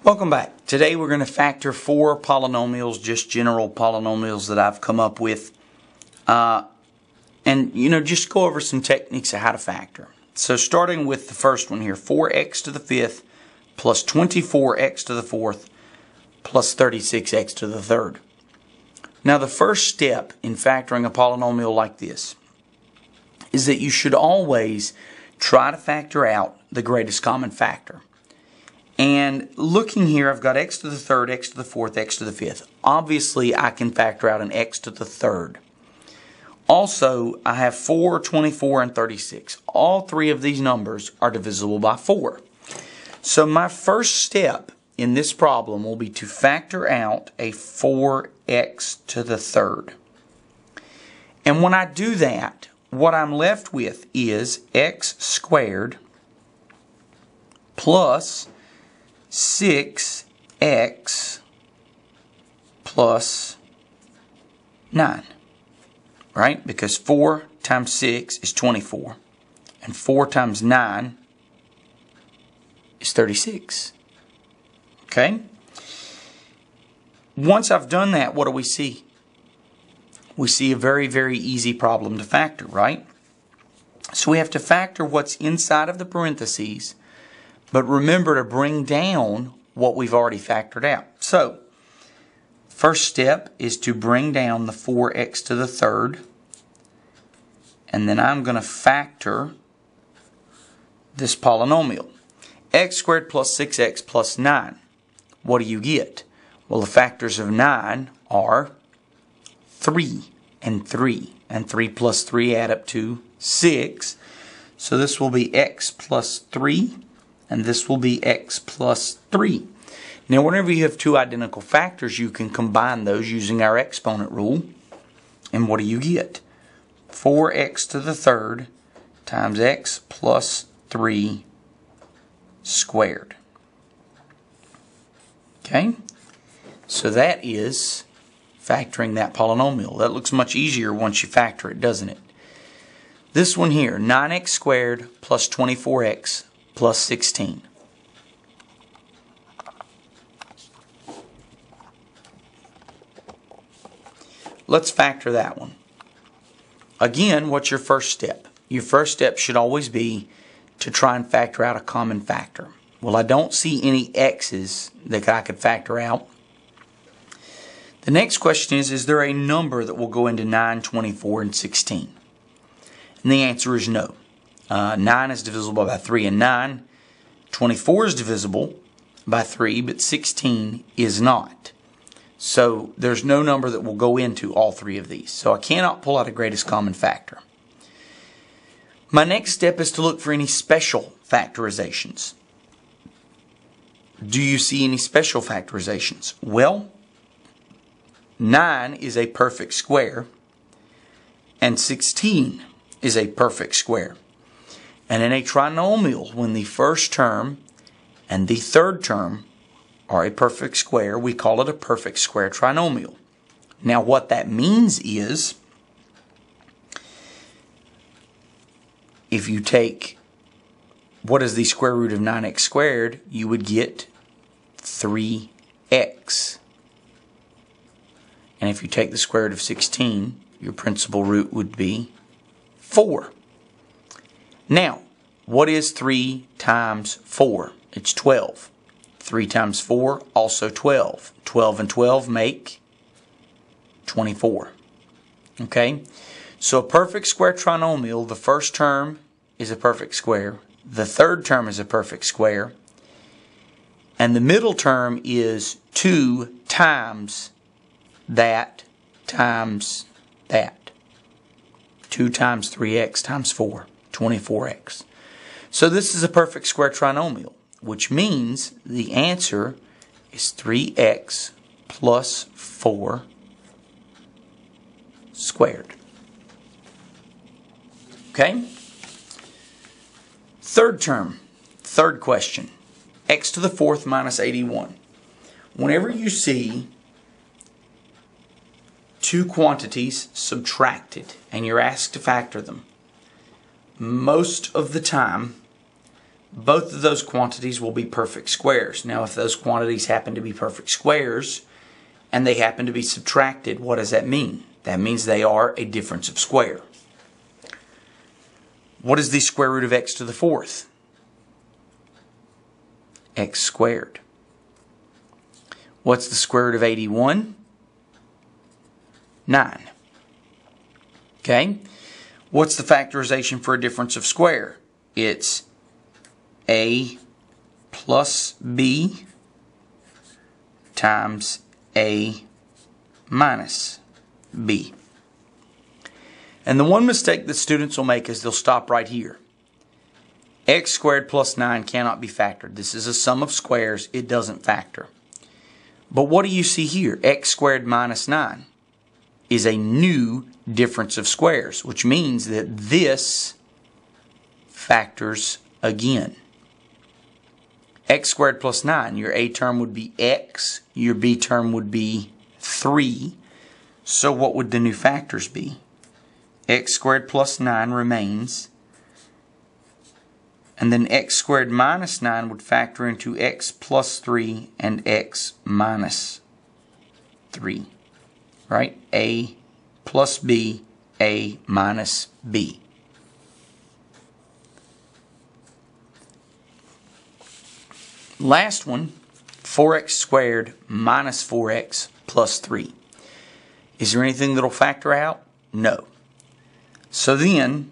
Welcome back. Today we're going to factor four polynomials, just general polynomials that I've come up with. Just go over some techniques of how to factor. So starting with the first one here, 4x to the fifth plus 24x to the fourth plus 36x to the third. Now the first step in factoring a polynomial like this is that you should always try to factor out the greatest common factor. And looking here, I've got x to the third, x to the fourth, x to the fifth. Obviously, I can factor out an x to the third. Also, I have 4, 24, and 36. All three of these numbers are divisible by 4. So my first step in this problem will be to factor out a 4x to the third. And when I do that, what I'm left with is x squared plus 6x plus 9, right? Because 4 times 6 is 24, and 4 times 9 is 36. Okay? Once I've done that, what do we see? We see a very, very easy problem to factor, right? So we have to factor what's inside of the parentheses, but remember to bring down what we've already factored out. So, first step is to bring down the 4x to the third. And then I'm going to factor this polynomial. X squared plus 6x plus 9. What do you get? Well, the factors of 9 are 3 and 3. And 3 plus 3 add up to 6. So this will be x plus 3. And this will be x plus 3. Now, whenever you have two identical factors, you can combine those using our exponent rule. And what do you get? 4x to the third times x plus 3 squared. Okay? So that is factoring that polynomial. That looks much easier once you factor it, doesn't it? This one here, 9x squared plus 24x plus 16. Let's factor that one. Again, what's your first step? Your first step should always be to try and factor out a common factor. Well, I don't see any x's that I could factor out. The next question is there a number that will go into 9, 24, and 16? And the answer is no. 9 is divisible by 3 and 9. 24 is divisible by 3, but 16 is not. So there's no number that will go into all three of these. So I cannot pull out a greatest common factor. My next step is to look for any special factorizations. Do you see any special factorizations? Well, 9 is a perfect square, and 16 is a perfect square. And in a trinomial, when the first term and the third term are a perfect square, we call it a perfect square trinomial. Now what that means is, if you take what is the square root of 9x squared, you would get 3x. And if you take the square root of 16, your principal root would be 4. Now, what is 3 times 4? It's 12. 3 times 4, also 12. 12 and 12 make 24. Okay? So a perfect square trinomial, the first term is a perfect square. The third term is a perfect square. And the middle term is 2 times that times that. 2 times 3x times 4. 24x. So this is a perfect square trinomial, which means the answer is 3x plus 4 squared. Okay? Third term, third question, x to the fourth minus 81. Whenever you see two quantities subtracted and you're asked to factor them, most of the time both of those quantities will be perfect squares. Now, if those quantities happen to be perfect squares and they happen to be subtracted, what does that mean? That means they are a difference of square. What is the square root of x to the fourth? X squared. What's the square root of 81? 9. Okay? What's the factorization for a difference of square? It's a plus b times a minus b. And the one mistake that students will make is they'll stop right here. X squared plus 9 cannot be factored. This is a sum of squares. It doesn't factor. But what do you see here? X squared minus 9 is a new difference of squares, which means that this factors again. X squared plus 9, your A term would be x, your B term would be 3. So what would the new factors be? X squared plus 9 remains, and then x squared minus 9 would factor into x plus 3 and x minus 3. Right? A plus B, A minus B. Last one, 4x squared minus 4x plus 3. Is there anything that'll factor out? No. So then,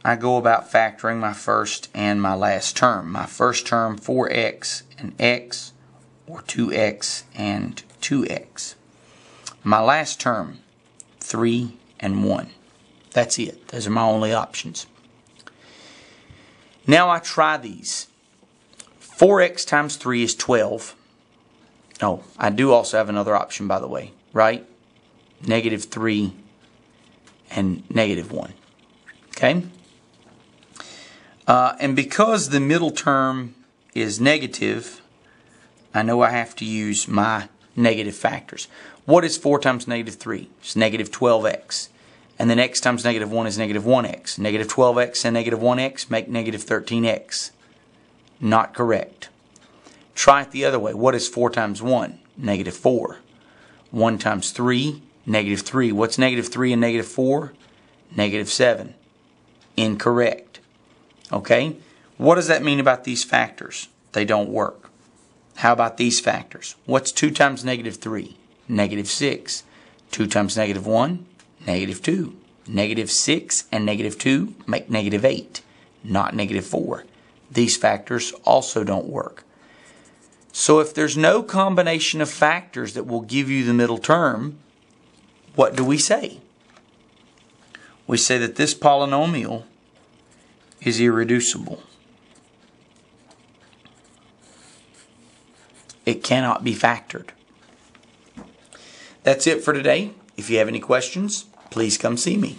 I go about factoring my first and my last term. My first term, 4x and x, or 2x and 2x. My last term, 3 and 1. That's it. Those are my only options. Now I try these. 4x times 3 is 12. Oh, I do also have another option, by the way, right? Negative 3 and negative 1. Okay? And because the middle term is negative, I know I have to use my negative factors. What is 4 times negative 3? It's negative 12x. And then x times negative 1 is negative 1x. Negative 12x and negative 1x make negative 13x. Not correct. Try it the other way. What is 4 times 1? Negative 4. 1 times 3, negative 3. What's negative 3 and negative 4? Negative 7. Incorrect. Okay? What does that mean about these factors? They don't work. How about these factors? What's 2 times negative 3? Negative 6. 2 times negative 1? Negative 2. Negative 6 and negative 2 make negative 8, not negative 4. These factors also don't work. So if there's no combination of factors that will give you the middle term, what do we say? We say that this polynomial is irreducible. It cannot be factored. That's it for today. If you have any questions, please come see me.